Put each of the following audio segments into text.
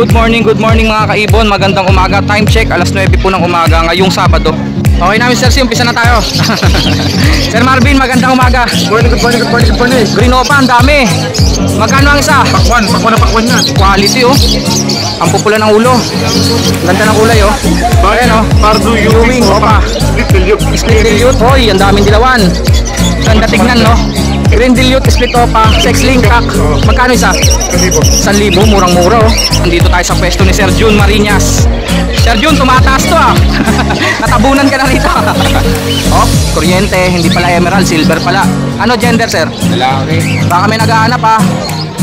Good morning mga kaibon. Magandang umaga. Time check, alas 9 po ng umaga ngayong Sabado. Okay namin sir, umpisa na tayo. Sir Marvin, magandang umaga. Good morning. Green Opa, ang dami. Magkano ang isa? Pakwan na. Quality oh. Ang pupula ng ulo. Ganda ng kulay oh. Ayan oh. Pardo Ewing Opa. Split dilute. Hoy, ang daming dilawan. Ganda tignan no. Green dilute, split Opa, sex link pack. Magkano isa? 1,000, murang-mura oh. Nandito tayo sa pwesto ni Sir Jun Marinas. Sir Jun, tumataas to ah. Natabunan ka na rito. Oh, kuryente, hindi pala emerald, silver pala. Ano gender sir? Lalaki. Baka may naghahanap ah.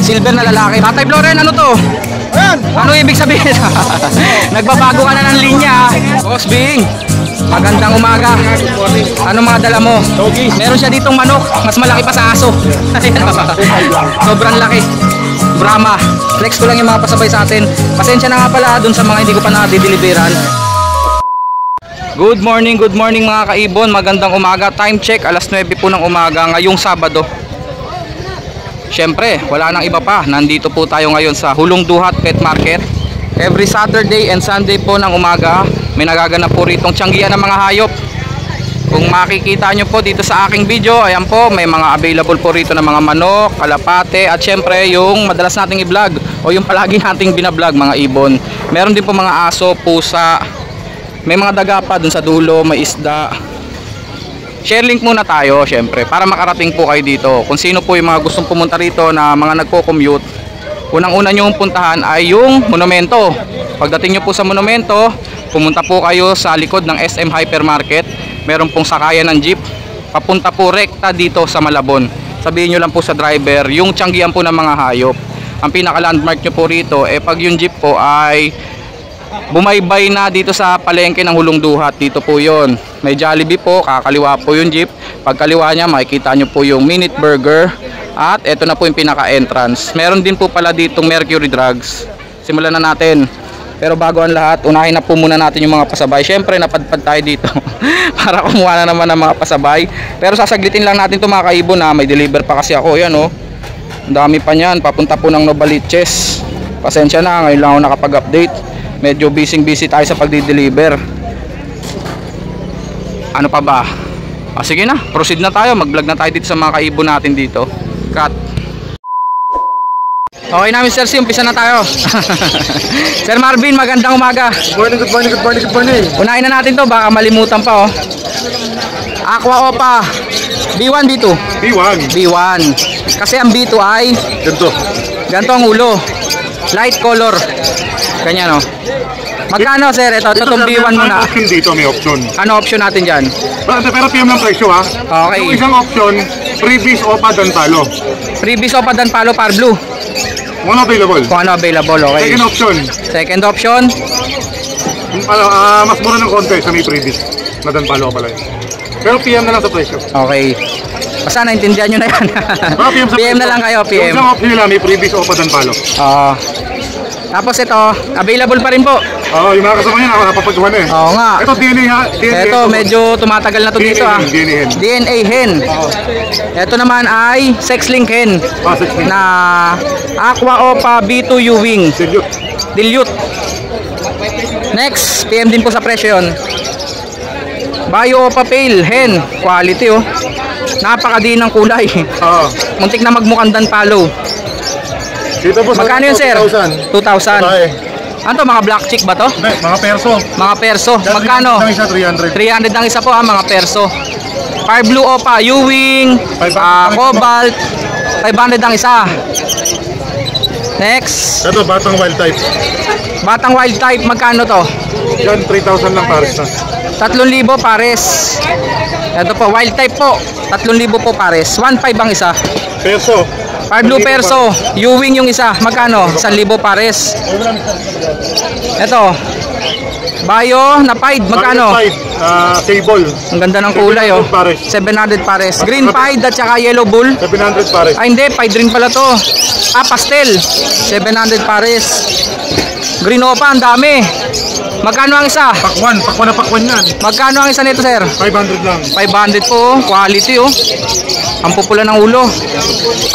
Silver na lalaki. Tatay Floren, ano to? Ano ibig sabihin? Nagbabago ka na ng linya ah. Boss Bing, magandang umaga. Ano mga dala mo? Meron siya ditong manok, mas malaki pa sa aso. Sobrang laki. Brahma. Flex ko lang yung mga pasabay sa atin. Pasensya na nga pala dun sa mga hindi ko pa nadideliveran. Good morning mga kaibon. Magandang umaga. Time check, alas 9 po ng umaga ngayong Sabado. Syempre, wala nang iba pa. Nandito po tayo ngayon sa Hulong Duhat Pet Market. Every Saturday and Sunday po ng umaga, may nagaganap po ritong tiyanggian ng mga hayop. Kung makikita nyo po dito sa aking video, ayan po, may mga available po rito ng mga manok, kalapate, at syempre yung madalas nating i-vlog o yung palagi nating binablog mga ibon. Meron din po mga aso, pusa, may mga daga pa dun sa dulo, may isda. Share link muna tayo syempre para makarating po kayo dito. Kung sino po yung mga gustong pumunta rito na mga nagko-commute, unang-una nyo puntahan ay yung monumento. Pagdating nyo po sa monumento, pumunta po kayo sa likod ng SM Hypermarket. Meron pong sakayan ng jeep papunta po rekta dito sa Malabon. Sabihin nyo lang po sa driver yung tiyanggian po ng mga hayop. Ang pinaka landmark nyo po rito pag yung jeep po ay bumaybay na dito sa palengke ng Hulong Duhat, dito po yon. May Jollibee po, kakaliwa po yung jeep. Pagkaliwa nya makikita nyo po yung Minute Burger. At eto na po yung pinaka entrance. Meron din po pala ditong Mercury Drugs. Simulan na natin. Pero bago ang lahat, unahin na po muna natin yung mga pasabay. Syempre napadpad tayo dito para kumuha na naman ng mga pasabay. Pero sasaglitin lang natin ito mga kaibon na may deliver pa kasi ako. Yan oh. Ang dami pa niyan, papunta po ng Novaliches. Pasensya na, ngayon lang ako nakapag-update. Medyo busy tayo sa pagdi-deliver. Ano pa ba? Sige na, proceed na tayo. Mag-vlog na tayo dito sa mga kaibon natin dito. Cut. Okay namin sir, umpisa na tayo. Sir Marvin, magandang umaga. Good morning. Unahin na natin to, baka malimutan pa oh. Aqua Opa B1, B2? B1. Kasi ang B2 ay ganito ang ulo, light color. Ganyan oh. Magkano sir? Ito itong B1 muna. Option dito, may option. Ano option natin dyan? Pero PM lang presyo ha. Okay. Yung isang option, freebies Opa Dan Palo. Freebies Opa Dan Palo par blue. Kung ano available, okay. Second option. Mas mura ng konti sa may freebies na Dan Palo pala yun. Pero PM na lang sa presyo. Okay. Basta naintindihan nyo na yan. PM na lang kayo, PM. Yung isang option nila, may freebies Opa Dan Palo. Tapos ito, available pa rin po. Yung mga kasama niya, napapagawa na eh. Oo nga. Ito DNA ha. Ito, medyo tumatagal na to dito ah. DNA hen. Ito naman ay sex link hen. Na Aqua Opa B2 Ewing. Dilute. Next, PM din po sa presyo yun. Bio Opa Pale hen. Quality oh. Napakadiin ng kulay. Muntik na magmukhang Dan Palo. Dito po, magkano yun sir? 2,000. Ano to, mga black chick ba to? Mga perso. Mga perso. Magkano? 300. 300 ang isa po mga perso. Fire Blue Opa, Ewing, Cobalt, 500 ang isa. Next. Ito, batang wild type. Batang wild type, magkano to? Yan, 3,000 lang pares na. 3,000 pares. Ito po, wild type po. 3,000 po pares. 1,500 ang isa. Perso. Fire Blue Perso, Ewing yung isa. Magkano? 1,000 pares. Ito. Bio na pied, magkano? Sable. Ang ganda ng kulay oh. 700 pares. Green pied at saka yellow bull. 700 pares. Ay hindi, pied rin pala to. Pastel. 700 pares. Green Opa, ang dami. Magkano ang isa? Pakwan yan. Magkano ang isa nito sir? 500 lang. 500 po, quality oh. Ang pupula ng ulo.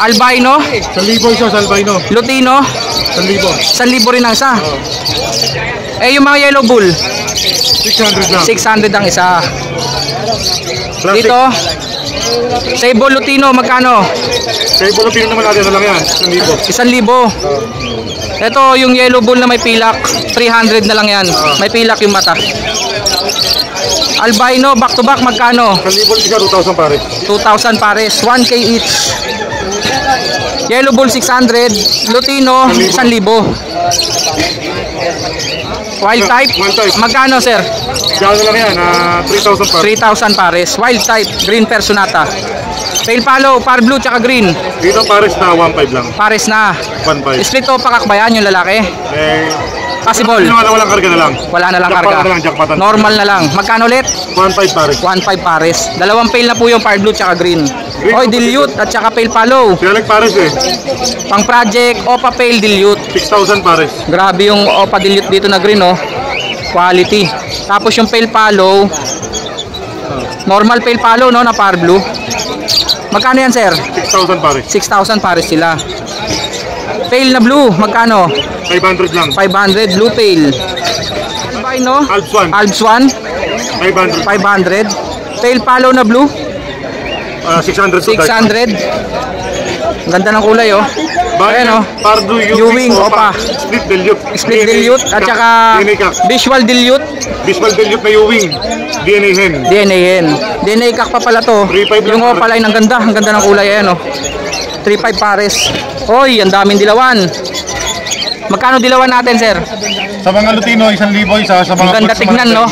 Albino, 1,000 isa sa albino. Lutino, 1,000. 1,000 rin ang isa. Eh yung mga yellow bull, 600 lang. 600 ang isa. Plastic. Dito, Sable Lutino, magkano? Kaya bulupin naman natin, ano lang yan? 1,000. 1,000. Ito yung yellow bull na may pilak, 300 na lang yan. May pilak yung mata. Albino, back to back, magkano? 1,000 isa, 2,000 pare. 2,000 pares, 1K each. Yellow bull 600, Lutino 1,000. Wild type, Wild type. magkano sir? Gano'n lang yan, 3,000 pare. 3,000 pares. Wild type, green personata. Pale palo, par blue tsaka green. Dito pares na 1,500 lang. Pares na. 1,500. Split o pakak ba yan yung lalaki? Eh, Possible. walang karga na lang. Wala na lang Jackpot karga. na lang, jackpotan. Normal na lang. Magkano ulit? 1,500 pares. 1,500 pares. Dalawang pale na po yung par blue tsaka green. Oy, dilute at tsaka pale palo. Kaya pares eh. Pang project, Opa pale dilute. 6,000 pares. Grabe yung Opa dilute dito na green, oh. Quality. Tapos yung pale palo, normal pale palo, no, na par blue. Magkano yan, sir? 6,000 pares. 6,000 pares sila. Pale na blue, magkano? 500 lang. 500, blue pale. Albino, Alps 1. Alps 1, 500. 500. Pale palo na blue, 600 to 600. Ganda ng kulay, oh. Ayan, oh. Par blue, Ewing, Opa. Split dilute. Split dilute at saka DNA kak. visual dilute. Visual dilute na Ewing. DNA hen. DNA yan. DNA kak pa pala to. 3,500 lang. Yung opaline, ang ganda. Ang ganda ng kulay, ayan, oh. 3,500 pares. Oy, ang daming dilawan. Magkano dilawan natin, sir? Sa mga Lutino, 1,000 isa. Sa mga Ang ganda Pulse, tignan, no?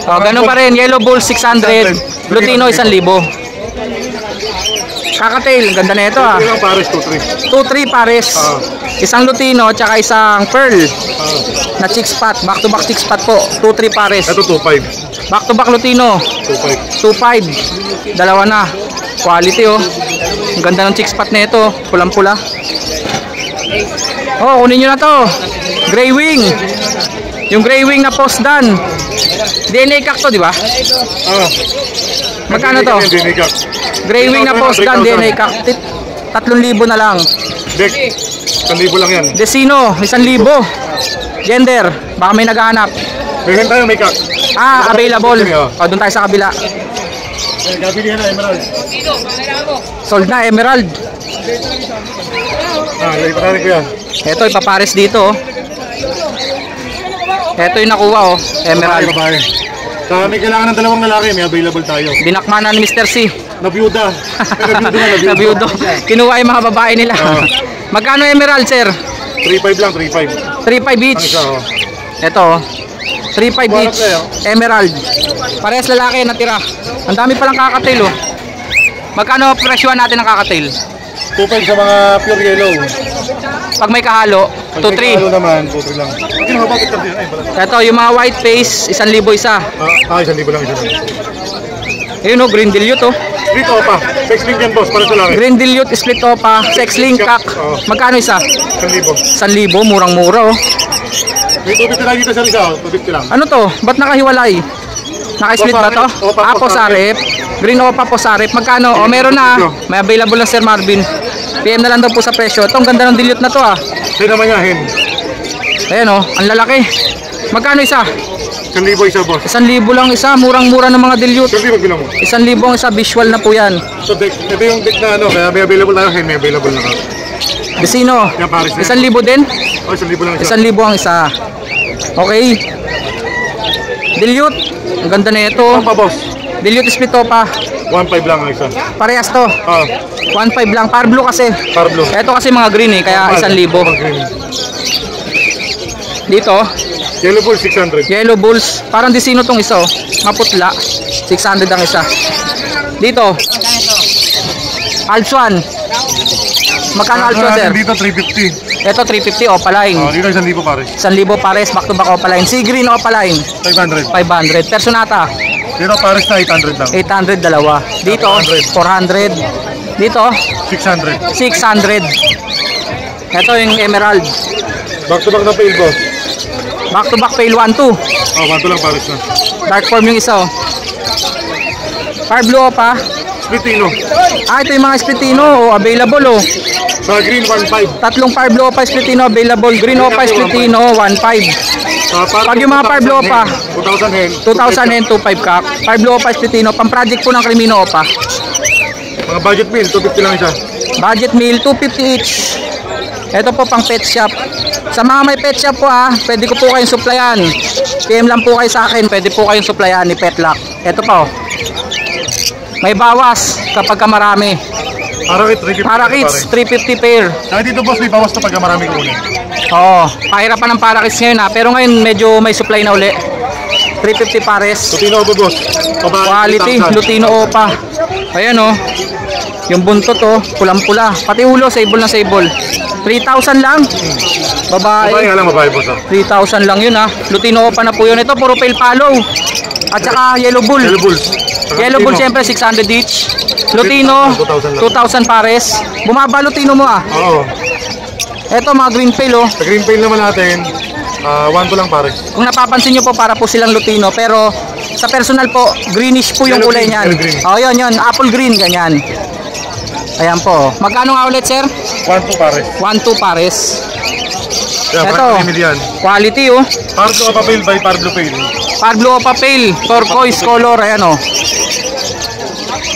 Oh, ganun pa rin. Yellow bull 600, Lutino 1,000. Kakatail, ang ganda na ito, ah. 2,3 lang pares, 2,3. 2-3 pares. Isang Lutino tsaka isang pearl na chick spot. Back to back chick spot po. 2-3 pares. Ito 2,500. Back to back Lutino. 2,500. 2.5. Dalawa na. Quality, oh. Ang ganda ng chick spot na ito. Pulang-pula. Oh, kunin nyo na to. Gray wing. Yung gray wing na post dan. DNA kak to, di ba? Magkano to? DNA kak. Gray wing na post dan, DNA kak. 3,000 na lang. Deck, 1,000 lang yan. Desino, 1,000. Gender, baka may naghahanap. Meron tayo, may kak. Ah, available. O, doon tayo sa kabila. Gabili na, Emerald. Sold na, Emerald. Ipakarin ko yan. Ito, ipapares dito, oh. Ito yung nakuha, oh. Emerald. Babae. Sa may kailangan ng dalawang lalaki, may available tayo. Dinakmanan ni Mr. C. Nabiyuda. Nabiyudo. Kinuha yung mga babae nila. Magkano Emerald, sir? 3,500 lang, 3,500. 3,500 each. Isa, oh. Ito, oh. 3,500 each. Emerald. Parehas lalaki natira. Ang dami palang kakatail, oh. Magkano presyohan natin ang kakatail? 2,500 sa mga pure yellow. Pag may kahalo, 2,300. Ano naman, 2,300 lang. Ano ba bakit kasi? Ay, pala. Ito, yung mga white face, 1,000 isa. 1,000 lang isa. Ayun, oh, green dilute, oh. Split opa. Sex link yan, boss, para sa laki. Green dilute, split opa, sex link, kak. Magkano isa? 1,000. 1,000, murang-mura, oh. May 250 lang dito sa isa, 250 lang. Ano to? Ba't nakahiwalay? Naka-split ba to? Opa, Posarep. Green opa Posarep. Magkano? O, meron na. May available na Sir Marvin. PM na lang daw po sa presyo. Ito, ang ganda ng dilute na to, ah. Sa'yo naman yan, hen. Ayan, oh. Ang lalaki. Magkano isa? 1,000 isa, boss. 1,000 lang isa. Murang-mura ng mga dilute. 1,000 magbilang mo. 1,000 ang isa. Visual na po yan. So, deck, ito yung deck na ano, kaya may available tayo, hen, may available na ka. Desino. Yan, Paris na. 1,000 din? Oh, 1,000 lang isa. 1,000 ang isa. Okay. Dilute. Ang ganda na ito. Ano pa, boss? Dilute split opa. 1,500 lang ang isa. Parehas to. 1,500 lang. Par blue kasi. Par blue. Ito kasi mga green, eh. Kaya 1,000. Dito. Yellow bull, 600. Yellow bulls. Parang Desino tong isa, oh. Maputla. 600 ang isa. Dito. Alps 1. Magkano Alps 1, sir? Dito, 350. Ito 350 opaline. Dito, 1,000 pares. 1,000 pares, back to back opaline. Sea green opaline. 500. 500. Personata. Dito, pares na 800 lang. 800 dalawa. Dito 400. Dito 600. 600. Ito yung emerald. Back to back na fail, boss. Back to back pale 1-2. 1,2 lang pares na. Dark form yung isa, oh. Par blue pa. Splitino. Ah, ito yung mga Splitino. Oh, available oh. Sa green, 1.5. Tatlong Parblo Opa Splitino available. Green Opa Splitino, 1.5. Pag yung mga Parblo Opa, 2,000 hen. 2,000 and 2.5 kak. Parblo Opa Splitino, pang project po ng Crimino Opa. Mga budget meal, 250 lang isa. Budget meal, 250 each. Ito po pang pet shop. Sa mga may pet shop po pwede ko po kayong supplyan. PM lang po kayo sa akin, pwede po kayong supplyan ni Petlock. Ito pa oh. May bawas kapag ka marami. Parakit, 350. Parakits, 350 pair. Saka dito boss, may bawas na pagka marami kunin. Oo, pahirapan ng parakits ngayon pero ngayon medyo may supply na uli. 350 pares. Lutino po boss. Quality, Lutino Opa. Ayan oh. Yung buntot oh, pulang-pula. Pati ulo, sable na sable. 3,000 lang. Babae Babae. nga lang, babae boss. 3,000 lang yun Lutino Opa na po yun. Ito puro pale follow. At saka yellow bull. Yellow Bulls. Yellow bull syempre 600 each. Lutino 2,000 pares. Bumaba Lutino mo Oo. Ito mga green pale oh. Sa green pail naman natin, 1 to lang pare. Kung napapansin nyo po para po silang Lutino pero sa personal po greenish po yung Yellow kulay green, niyan. yellow green. Oh, yun, apple green ganyan. Ayan po. Magkano nga ulit sir? 1 to pare. 1-2 pares. Kaya Ito. 5 million. Quality oh. Parblo Opa Pail by Parblo Pail. Parblo Opa Pale, turquoise color, ayan oh.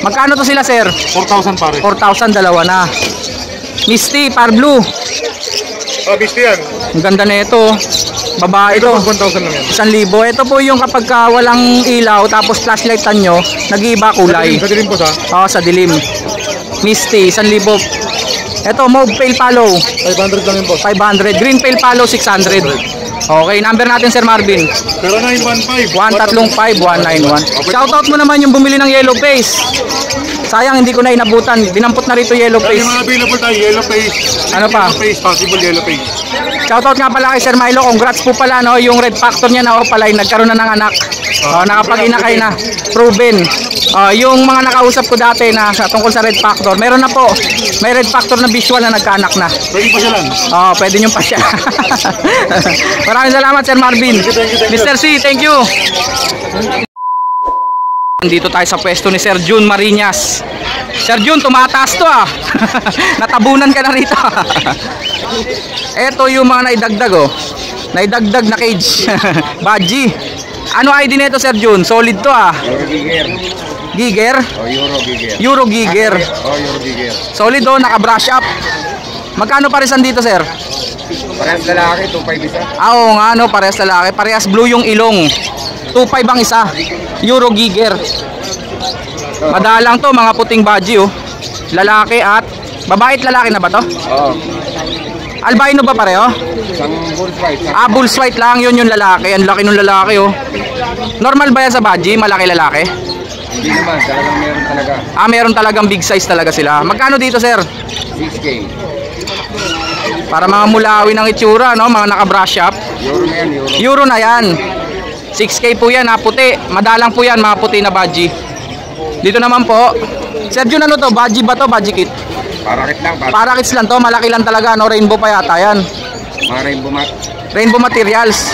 Magkano to sila sir? 4,000 pare. 4,000 dalawa na. Misty, Parblo. Bisti yan. Ang ganda na ito. Babae ito. 1,000 lang yan. 1,000. Ito po yung kapag walang ilaw tapos flashlightan nyo, nag-iiba kulay. Sa dilim po sa? Oo, sa dilim. Misty, 1,000. Ito, mauve pale follow. 500 lang yun boss. 500. Green pale follow, 600. Okay, number natin Sir Marvin. 0915. 135-191. Shoutout mo naman yung bumili ng yellow face. Sayang hindi ko na inabutan. Dinampot na rito yellow face. Yung mga available tayo, yellow face. Ano pa? Yellow face, possible yellow face. Shoutout nga pala kay Sir Milo. Congrats po pala no, yung red factor niya na Opaline nagkaroon na ng anak. Nakapag-inakay na. Proven. Yung mga nakausap ko dati na tungkol sa red factor, meron na po. May red factor na visual na nagkaanak na. Pwede pa siya lang. Pwede nyo pa siya. Maraming salamat Sir Marvin. Thank you. Mr. C, thank you. Dito tayo sa pwesto ni Sir Jun Marinas. Sir Jun, tumataas to Natabunan ka na rito. Ito yung mga naidagdag Naidagdag na cage. Badgie. Ano ID nito Sir Jun? Solid to Euro Giger. Giger? O Euro Giger. Euro Giger. O Euro Giger. Solid naka-brush up. Magkano parisan dito Sir? Parehas lalaki, 2.5 isa. Oo nga parehas lalaki. Parehas blue yung ilong. 2.5 ang isa. Euro Giger. Madalang to, mga puting badge Lalaki at babae at lalaki na ba to? Oo. Albino ba pareho? Isang bull fight. Bulls white lang, yun yung lalaki. Ang laki nung lalaki Normal ba yan sa badge? Malaki lalaki? Hindi naman, talagang meron talaga. Meron talagang big size talaga sila. Magkano dito sir? 6K. Para mga mulawi ng itsura mga naka-brush up. Euro na yan, Euro. Euro na yan. 6K po yan puti. Madalang po yan mga puti na badge. Dito naman po. Sir Jun, ano to? Badge ba to? Badge kit? Parakit lang, Parakits lang to, malaki lang talaga rainbow pa yata yan. mga rainbow mat. Rainbow materials.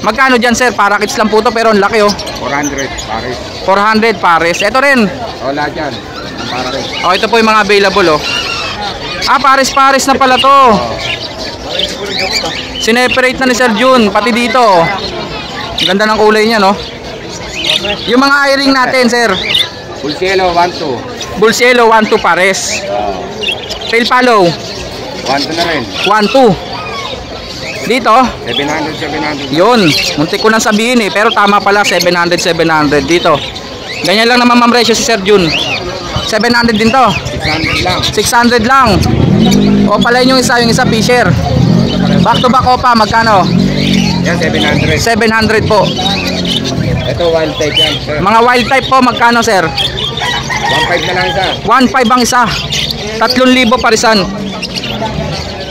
Magkano dyan sir? Parakits lang po to pero ang laki 400, pares. 400 pares. Ito rin. O, lahat yan. Parakit. Ito po yung mga available pares na pala to. Sineperate na ni Sir Jun, pati dito Ganda ng kulay niya Yung mga eye-ring natin sir. Full cielo, 1-2. Bulls yellow, 1-2 pares. Pale follow, 1-2 na rin. 1-2. Dito 700. yun, muntik ko nang sabihin pero tama pala, 700 dito. Ganyan lang naman presyo si Sir Jun. 700 din to. 600 lang. 600 lang. Palain yung isa Fisher. Back to back pa, magkano? Yan, 700. 700 po. Ito, wild type yan, sir. Mga wild type po, magkano sir? 1.5 na lang isa. 1.5 ang isa. 3,000 parisan.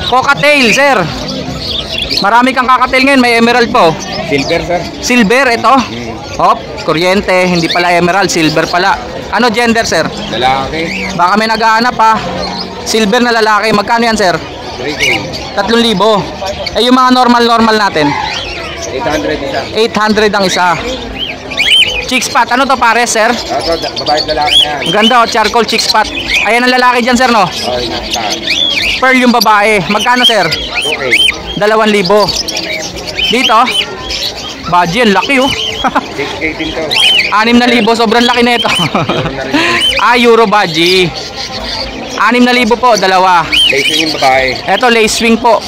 Cockatail sir. Marami kang cockatail ngayon, may emerald po. Silver, sir. Silver ito. Kuryente, hindi pala emerald, silver pala. Ano gender sir? Lalaki. Baka may naghahanap Silver na lalaki, magkano yan sir? 3K. 3,000. Yung mga normal natin 800 isa. 800 ang isa. Chick spot. Ano to pares, sir? Ito, babae at lalaki na yan. Ang ganda oh, charcoal chick spot. Ayan ang lalaki dyan, sir, no? Okay, nasa. Pearl yung babae. Magkano, sir? Okay. 2,000. Dito? Baji, ang laki oh. 6K din to. 6,000, sobrang laki na ito. Euro na rin. Euro baji. 6,000 po, dalawa. Lacing yung babae. Ito, lace wing po.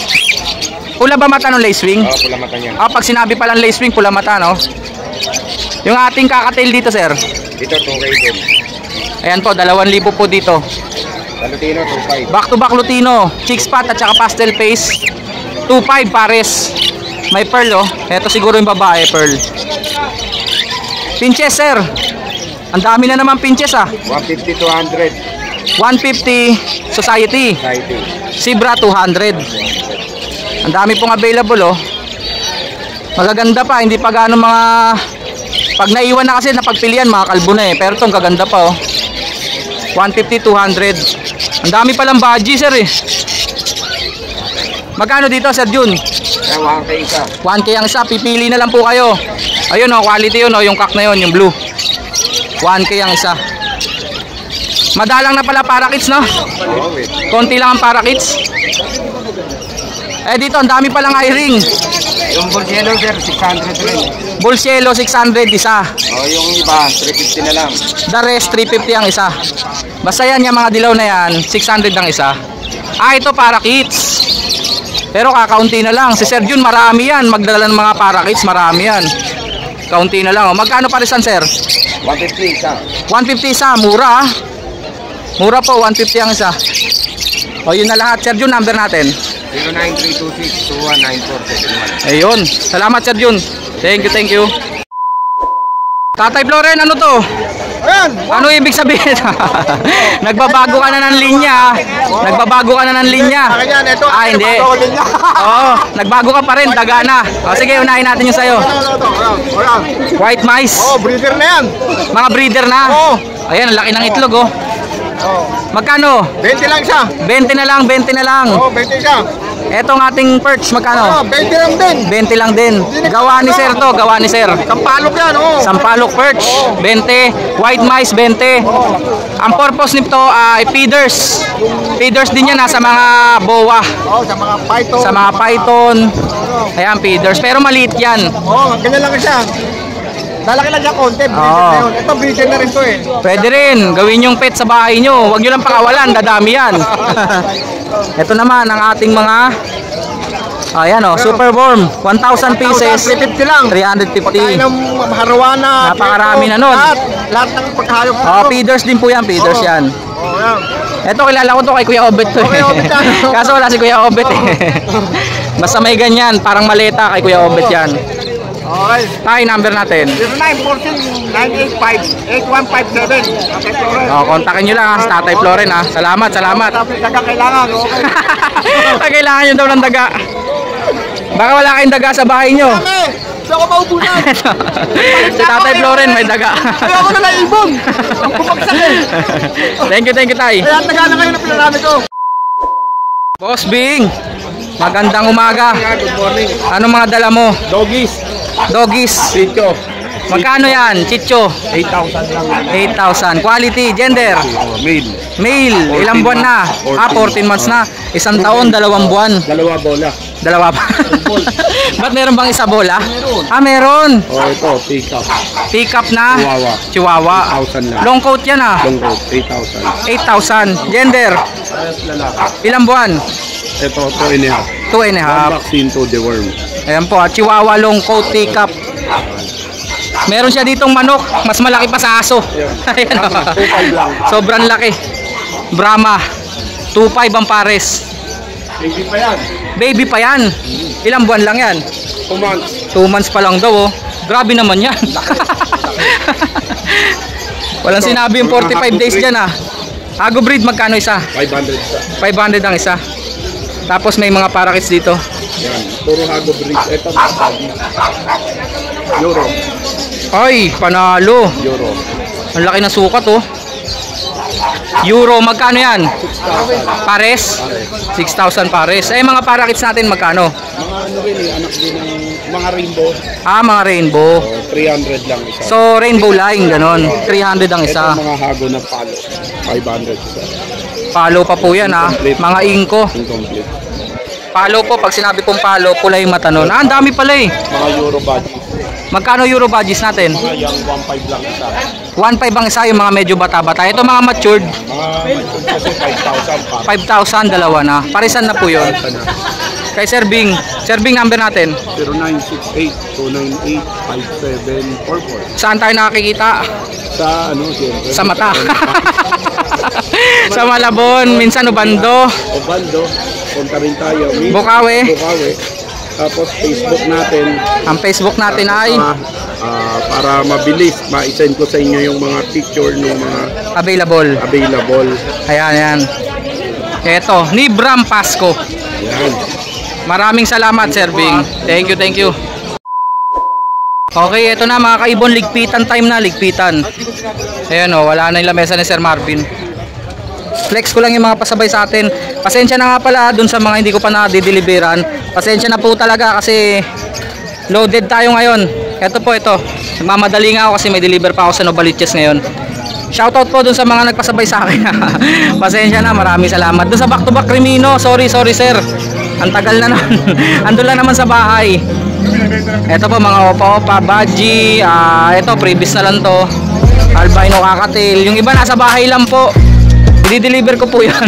Pula ba mata ng lace wing? Oo, pula mata niya. Pag sinabi palang lace wing, pula mata, no? Yung ating kakatail dito, sir. Dito, 2K din. Ayan po, 2,000 po dito. Talutino, 2.5. Back to back Lutino, chick spot at saka pastel face. 2,500 pares. May pearl oh. Ito siguro yung babae, pearl. Pinches, sir. Ang dami na naman pinches ah. 150, 200. 150 society. Society. Zebra 200. Ang dami pong available oh. Magaganda pa, hindi pa gaano mga pag naiwan na kasi napagpilian mga kalbo na eh. Pero itong kaganda pa oh. 150, 200. Ang dami palang baji, sir eh. Magkano dito, Sir Jun? 1K isa. 1K ang isa, pipili na lang po kayo. Ayun oh, quality yun oh, yung kak na yun, yung blue. 1K ang isa. Madalang na pala parakits, no? Oo, wait. Konti lang ang parakits. Eh dito, ang dami palang eye-ring. Yung bull yellow, sir, 600 rin. Bulls yellow, 600 isa. Oo, yung iba, 350 na lang. The rest, 350 ang isa. Basta yan, yung mga dilaw na yan, 600 ang isa. Ito parakits. Pero kakaunti na lang. Si Sir Jun, marami yan. Magdala ng mga parakits, marami yan. Kaunti na lang. Magkano parisan, sir? 150 isa. 150 isa, mura ah. Mura po, 150 ang isa. O yun na lahat. Sir Jun, number natin. 09326-219471. Ayun. Salamat, Sir Jun. Thank you, thank you. Tatay Floren, ano to? Ayan! Ano ibig sabihin? Nagbabago ka na ng linya. Nagbabago ka na ng linya. Ayan, ito. Hindi. Bago ulit niya. Oo, nagbago ka pa rin, daga na. O sige, unahin natin yung sayo. Ayan. White mice. Oh, breeder na yan. Mga breeder na. Oo. Ayan, ang laki ng itlog oh. Magkano? 20 lang siya. 20 na lang, 20 na lang. Oh, 20 siya. Etong ating perch, Oh, magkano? 20 lang din. 20 lang din. Gawa ni Sir to, gawa ni Sir. Sampalok yan, oh. Sampalok perch, 20. White mice, 20. Ang purpose nito ay feeders. Feeders din yan sa mga boa, Oh, sa mga python. sa mga python. Ayan, feeders. Pero maliit yan. Oh, ganyan lang siya. Lalaki lang siya konti, breeder Oo. na yun. Ito, breeder na rin to eh. Pwede rin, gawin yung pet sa bahay nyo. Huwag nyo lang pakawalan, dadami yan. Ito naman ang ating mga ayan o, super worm, 1,000 pieces, 350 lang. Pagkain 350. ng harawana. Napakarami na nun. Lahat ng pagkahayop. Feeders din po yan, feeders Oo. yan. Oh, yan. Ito kilala ko to kay Kuya Obet to Okay, Obet yan. Kaso wala si Kuya Obet eh. Basta may ganyan, parang maleta kay Kuya Obet yan. Okay. Tay, number natin. 0914-985-8157. Kontakin nyo lang sa Tatay Floren ha. Salamat, salamat. Tapos kailangan, okay. Kailangan nyo daw ng daga. Baka wala kayong daga sa bahay nyo. Kami! Gusto ko maubunan! Si Tatay Floren may daga. Ayaw ko na lang ibon! Ang bumagsak eh! Thank you, Tay. Kaya taga na kayo na pinarami ko. Boss Bing, magandang umaga. Good morning. Anong mga dala mo? Doggies. Doggies. Chicho. Magkano yan? Chicho? 8,000 lang. 8,000. Quality, gender? Male. Male. Ilang buwan na? 14 months na. Isang taon, 2 buwan. Dalawa bola. Dalawa pa. Ba't meron bang isa bola? Meron. Oh, ito, pick up. Pick up na? Chihuahua. Chihuahua. 8,000 na. Long coat yan ah. Long coat, 8,000. 8,000. Gender? Lalaki. Ilang buwan? Ito, 2.5. 2.5. Vaccine to the worm. Ayan po, Chihuahua long coat pick up. Meron siya ditong manok, mas malaki pa sa aso. Ayan, oh. 2.5 lang. Sobrang laki. Brahma, 2.5 ang pares. Baby pa yan. Baby pa yan. Ilang buwan lang yan? 2 months. 2 months pa lang daw oh. Grabe naman yan. Walang sinabi yung 45 days dyan ah. Hago breed magkano isa? 500 sa. 500 ang isa. Tapos may mga parakits dito. Yan. Puro hago breed. Ito, Euro. Ay, panalo. Euro. Ang laki ng sukat oh. Euro, magkano yan? 6,000. Pares? 6,000 pares. Eh, mga parakits natin magkano? Mga ano rin eh, anak din ng mga rainbow. Ah, mga rainbow. So, 300 lang isa. So, rainbow line, ganon. 300 ang isa. Ito mga hago na palo. 500 isa. Palo pa po yan, ha. Mga inko. Incomplete. Palo po, pag sinabi pong palo, pula yung mata nun. Ah, ang dami pala eh. Mga Euro body. Magkano Euro badges natin? Mga yung 1.5 lang isa. 1.5 ang isa, yung mga medyo bata-bata. Ito mga matured, Mga mature kasi 5,000 pa. 5,000, dalawa na. Parisan na po yun. Kay Sir Bing. Sir Bing, number natin. 0968-298-5744. Saan tayo nakakikita? Sa ano, siyempre. Sa mata. Sa Malabon, minsan Ubando, Obando, punta rin tayo. Bukawi. Bukawi. Tapos Facebook natin. Ang Facebook natin ay Para mabilis, ma-send ko sa inyo yung mga picture ng mga available. available. Ayan, ayan. Eto, Nibram Pasko. Yan. Maraming salamat, Sir Bing. Thank you, thank you. Okay, eto na mga kaibon, ligpitan time na, ligpitan. Ayan o, wala na yung lamesa ni Sir Marvin. Flex ko lang yung mga pasabay sa atin. Pasensya na nga pala dun sa mga hindi ko pa na-deliveran. Pasensya na po talaga kasi loaded tayo ngayon. Eto po, ito. Nagmamadali nga ako kasi may deliver pa ako sa Novaliches ngayon. Shoutout po dun sa mga nagpasabay sa akin. Pasensya na, maraming salamat. Dun sa back to back Crimino, sorry sir. Ang tagal na nun. Andun lang naman sa bahay. Eto po mga opa-opa, Baji. Eto, previous na lang to. Albino Kakatil. Yung iba nasa bahay lang po. I-deliver ko po yan.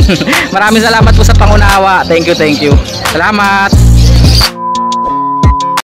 Maraming salamat po sa pangunawa. Thank you. Salamat.